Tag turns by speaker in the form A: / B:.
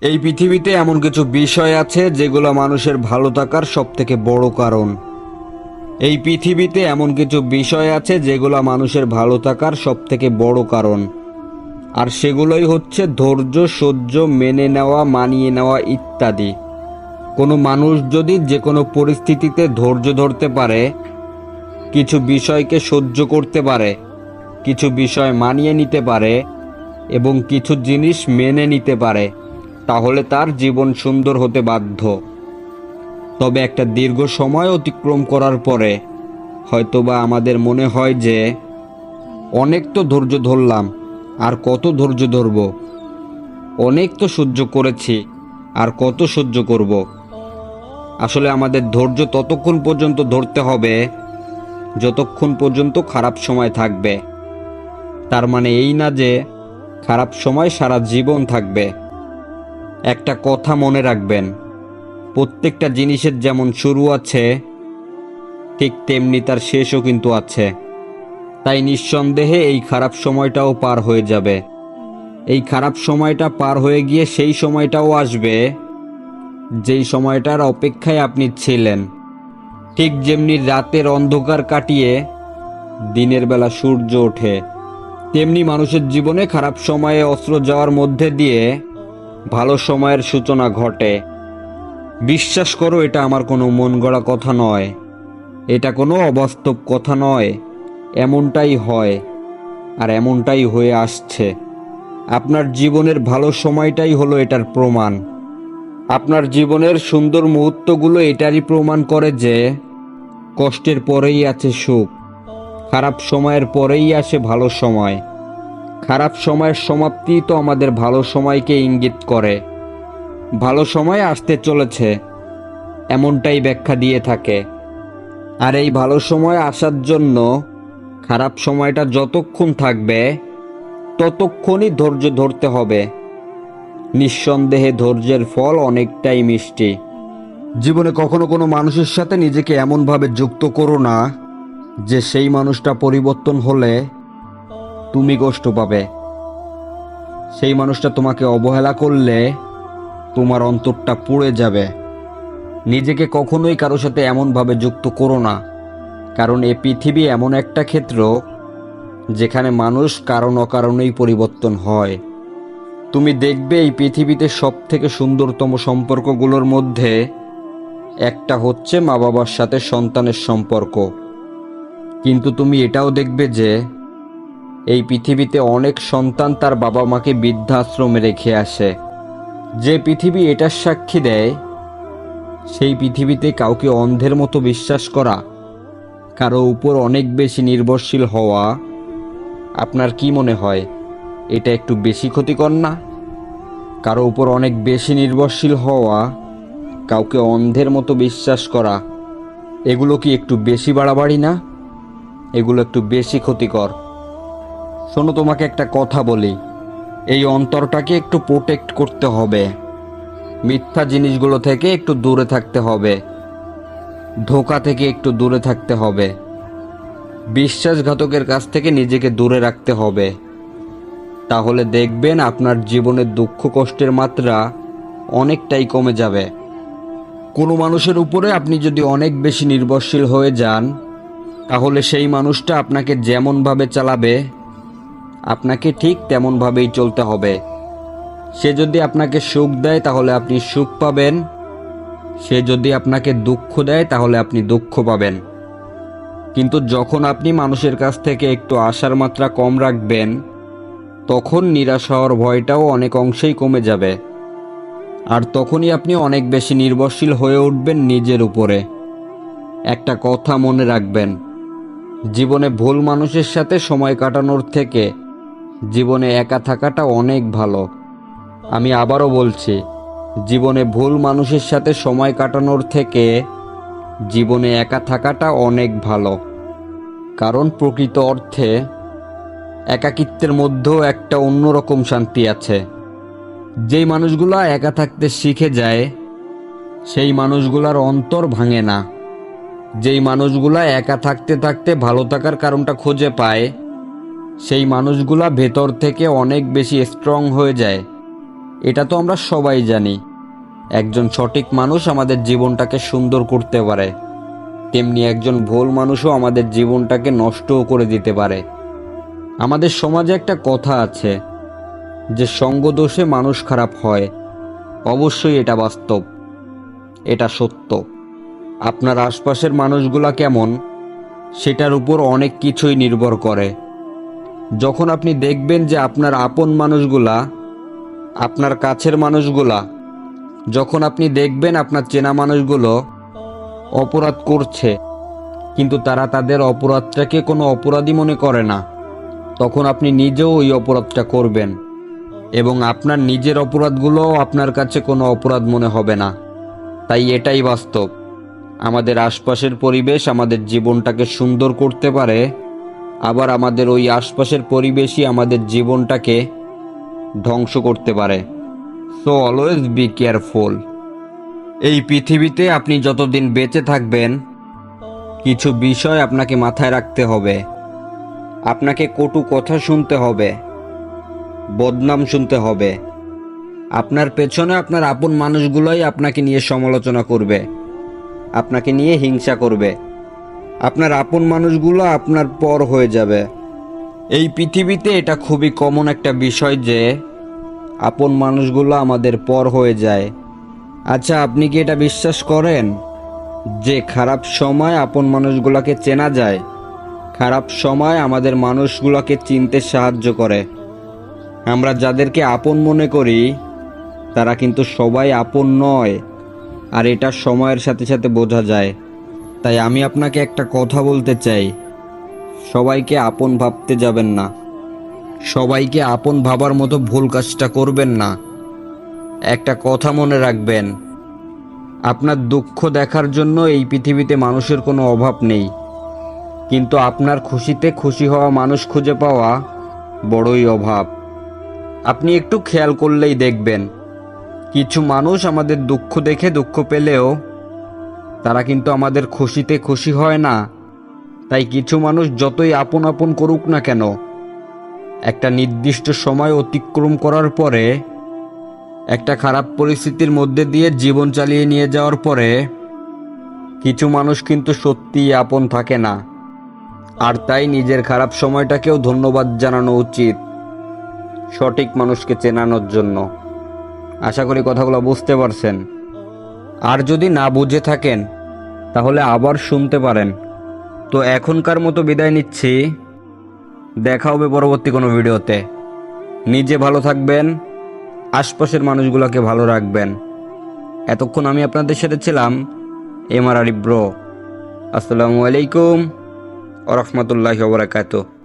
A: এই পৃথিবীতে এমন কিছু বিষয় আছে যেগুলো মানুষের ভালো থাকার সবথেকে বড় কারণ। এই পৃথিবীতে এমন কিছু বিষয় আছে যেগুলো মানুষের ভালো থাকার সবথেকে বড় কারণ। আর সেগুলোই হচ্ছে ধৈর্য, সহ্য, মেনে নেওয়া, মানিয়ে নেওয়া ইত্যাদি। কোনো মানুষ যদি যে কোনো পরিস্থিতিতে ধৈর্য ধরতে পারে, কিছু বিষয়কে সহ্য করতে পারে, কিছু বিষয় মানিয়ে নিতে পারে এবং কিছু জিনিস মেনে নিতে পারে, তাহলে তার জীবন সুন্দর হতে বাধ্য। তবে একটা দীর্ঘ সময় অতিক্রম করার পরে হয়তোবা আমাদের মনে হয় যে অনেক তো ধৈর্য ধরলাম, আর কত ধৈর্য ধরব, অনেক তো সহ্য করেছি, আর কত সহ্য করব। আসলে আমাদের ধৈর্য ততক্ষণ পর্যন্ত ধরতে হবে যতক্ষণ পর্যন্ত খারাপ সময় থাকবে। তার মানে এই না যে খারাপ সময় সারা জীবন থাকবে। একটা কথা মনে রাখবেন, প্রত্যেকটা জিনিসের যেমন শুরু আছে ঠিক তেমনি তার শেষও কিন্তু আছে। তাই নিঃসন্দেহে এই খারাপ সময়টাও পার হয়ে যাবে। এই খারাপ সময়টা পার হয়ে গিয়ে সেই সময়টাও আসবে যেই সময়টার অপেক্ষায় আপনি ছিলেন। ঠিক যেমনি রাতের অন্ধকার কাটিয়ে দিনের বেলা সূর্য ওঠে, তেমনি মানুষের জীবনে খারাপ সময়ে অস্ত্র যাওয়ার মধ্যে দিয়ে ভালো সময়ের সূচনা ঘটে। বিশ্বাস করো, এটা আমার কোনো মন গড়া কথা নয়, এটা কোনো অবাস্তব কথা নয়। এমনটাই হয়, আর এমনটাই হয়ে আসছে। আপনার জীবনের ভালো সময়টাই হলো এটার প্রমাণ। আপনার জীবনের সুন্দর মুহূর্তগুলো এটারই প্রমাণ করে যে কষ্টের পরেই আছে সুখ, খারাপ সময়ের পরেই আসে ভালো সময়। খারাপ সময়ের সমাপ্তি তো আমাদের ভালো সময়কে ইঙ্গিত করে। ভালো সময় আসতে চলেছে, এমনটাই ব্যাখ্যা দিয়ে থাকে। আর এই ভালো সময় আসার জন্য খারাপ সময়টা যতক্ষণ থাকবে ততক্ষণই ধৈর্য ধরতে হবে। নিঃসন্দেহে ধৈর্যের ফল অনেকটাই মিষ্টি। জীবনে কখনো কোনো মানুষের সাথে নিজেকে এমনভাবে যুক্ত করো না যে সেই মানুষটা পরিবর্তন হলে তুমি কষ্ট পাবে। সেই মানুষটা তোমাকে অবহেলা করলে তোমার অন্তরটা পুড়ে যাবে। নিজেকে কখনোই কারো সাথে এমনভাবে যুক্ত করো না, কারণ এ পৃথিবী এমন একটা ক্ষেত্র যেখানে মানুষ কারণ অকারণেই পরিবর্তন হয়। তুমি দেখবে এই পৃথিবীতে সবথেকে সুন্দরতম সম্পর্কগুলোর মধ্যে একটা হচ্ছে মা বাবার সাথে সন্তানের সম্পর্ক। কিন্তু তুমি এটাও দেখবে যে এই পৃথিবীতে অনেক সন্তান তার বাবা মাকে বৃদ্ধাশ্রমে রেখে আসে। যে পৃথিবী এটার সাক্ষী দেয়, সেই পৃথিবীতে কাউকে অন্ধের মতো বিশ্বাস করা, কারো উপর অনেক বেশি নির্ভরশীল হওয়া, আপনার কি মনে হয় এটা একটু বেশি ক্ষতিকর না? কারো উপর অনেক বেশি নির্ভরশীল হওয়া, কাউকে অন্ধের মতো বিশ্বাস করা, এগুলো কি একটু বেশি বাড়াবাড়ি না? এগুলো একটু বেশি ক্ষতিকর। শোনো, তোমাকে একটা কথা বলি, এই অন্তরটাকে একটু প্রোটেক্ট করতে হবে। মিথ্যা জিনিসগুলো থেকে একটু দূরে থাকতে হবে, ধোঁকা থেকে একটু দূরে থাকতে হবে, বিশ্বাসঘাতকের কাছ থেকে নিজেকে দূরে রাখতে হবে। তাহলে দেখবেন আপনার জীবনের দুঃখ কষ্টের মাত্রা অনেকটাই কমে যাবে। কোনো মানুষের উপরে আপনি যদি অনেক বেশি নির্ভরশীল হয়ে যান, তাহলে সেই মানুষটা আপনাকে যেমনভাবে চালাবে আপনাকে ঠিক তেমনভাবেই চলতে হবে। সে যদি আপনাকে সুখ দেয় তাহলে আপনি সুখ পাবেন, সে যদি আপনাকে দুঃখ দেয় তাহলে আপনি দুঃখ পাবেন। কিন্তু যখন আপনি মানুষের কাছ থেকে একটু আশার মাত্রা কম রাখবেন, তখন নিরাশ হওয়ার ভয়টাও অনেক অংশেই কমে যাবে। আর তখনই আপনি অনেক বেশি নির্ভরশীল হয়ে উঠবেন নিজের উপরে। একটা কথা মনে রাখবেন, জীবনে ভুল মানুষের সাথে সময় কাটানোর থেকে জীবনে একা থাকাটা অনেক ভালো। আমি আবারও বলছি, জীবনে ভুল মানুষের সাথে সময় কাটানোর থেকে জীবনে একা থাকাটা অনেক ভালো। কারণ প্রকৃত অর্থে একাকিত্বের মধ্যেও একটা অন্যরকম শান্তি আছে। যেই মানুষগুলা একা থাকতে শিখে যায় সেই মানুষগুলার অন্তর ভাঙে না। যেই মানুষগুলা একা থাকতে থাকতে ভালো থাকার কারণটা খুঁজে পায় সেই মানুষগুলা ভেতর থেকে অনেক বেশি স্ট্রং হয়ে যায়। এটা তো আমরা সবাই জানি। একজন সঠিক মানুষ আমাদের জীবনটাকে সুন্দর করতে পারে, তেমনি একজন ভুল মানুষও আমাদের জীবনটাকে নষ্টও করে দিতে পারে। আমাদের সমাজে একটা কথা আছে যে সঙ্গ দোষে মানুষ খারাপ হয়। অবশ্যই এটা বাস্তব, এটা সত্য। আপনার আশপাশের মানুষগুলা কেমন সেটার উপর অনেক কিছুই নির্ভর করে। যখন আপনি দেখবেন যে আপনার আপন মানুষগুলা, আপনার কাছের মানুষগুলা, যখন আপনি দেখবেন আপনার চেনা মানুষগুলো অপরাধ করছে কিন্তু তারা তাদের অপরাধটাকে কোনো অপরাধী মনে করে না, তখন আপনি নিজেও ওই অপরাধটা করবেন এবং আপনার নিজের অপরাধগুলোও আপনার কাছে কোনো অপরাধ মনে হবে না। তাই এটাই বাস্তব। আমাদের আশপাশের পরিবেশ আমাদের জীবনটাকে সুন্দর করতে পারে, আবার আমাদের ওই আশপাশের পরিবেশই আমাদের জীবনটাকে ধ্বংস করতে পারে। So always be careful. এই পৃথিবীতে আপনি যতদিন বেঁচে থাকবেন কিছু বিষয় আপনাকে মাথায় রাখতে হবে। আপনাকে কটু কথা শুনতে হবে, বদনাম শুনতে হবে। আপনার পেছনে আপনার আপন মানুষগুলোই আপনাকে নিয়ে সমালোচনা করবে, আপনাকে নিয়ে হিংসা করবে। আপনার আপন মানুষগুলো আপনার পর হয়ে যাবে। এই পৃথিবীতে এটা খুবই কমন একটা বিষয় যে আপন মানুষগুলো আমাদের পর হয়ে যায়। আচ্ছা, আপনি কি এটা বিশ্বাস করেন যে খারাপ সময় আপন মানুষগুলোকে চেনা যায়? খারাপ সময় আমাদের মানুষগুলোকে চিনতে সাহায্য করে। আমরা যাদেরকে আপন মনে করি তারা কিন্তু সবাই আপন নয়, আর এটা সময়ের সাথে সাথে বোঝা যায়। তাই আমি আপনাকে একটা কথা বলতে চাই, সবাইকে আপন ভাবতে যাবেন না, সবাইকে আপন ভাবার মতো ভুল কাজটা করবেন না। একটা কথা মনে রাখবেন, আপনার দুঃখ দেখার জন্য এই পৃথিবীতে মানুষের কোনো অভাব নেই, কিন্তু আপনার খুশিতে খুশি হওয়া মানুষ খুঁজে পাওয়া বড়ই অভাব। আপনি একটু খেয়াল করলেই দেখবেন কিছু মানুষ আমাদের দুঃখ দেখে দুঃখ পেলেও তারা কিন্তু আমাদের খুশিতে খুশি হয় না। তাই কিছু মানুষ যতই আপন আপন করুক না কেন, একটা নির্দিষ্ট সময় অতিক্রম করার পরে, একটা খারাপ পরিস্থিতির মধ্যে দিয়ে জীবন চালিয়ে নিয়ে যাওয়ার পরে কিছু মানুষ কিন্তু সত্যিই আপন থাকে না। আর তাই নিজের খারাপ সময়টাকেও ধন্যবাদ জানানো উচিত সঠিক মানুষকে চেনানোর জন্য। আশা করি কথাগুলো বুঝতে পারছেন। আর যদি না বুঝে থাকেন তাহলে আবার শুনতে পারেন। তো এখনকার মতো বিদায় নিচ্ছি, দেখা হবে পরবর্তী কোনো ভিডিওতে। নিজে ভালো থাকবেন, আশপাশের মানুষগুলোকে ভালো রাখবেন। এতক্ষণ আমি আপনাদের সাথে ছিলাম এমআর আরিফ ব্রো। আসসালামু আলাইকুম ওয়া রাহমাতুল্লাহি ওয়া বারাকাতুহু।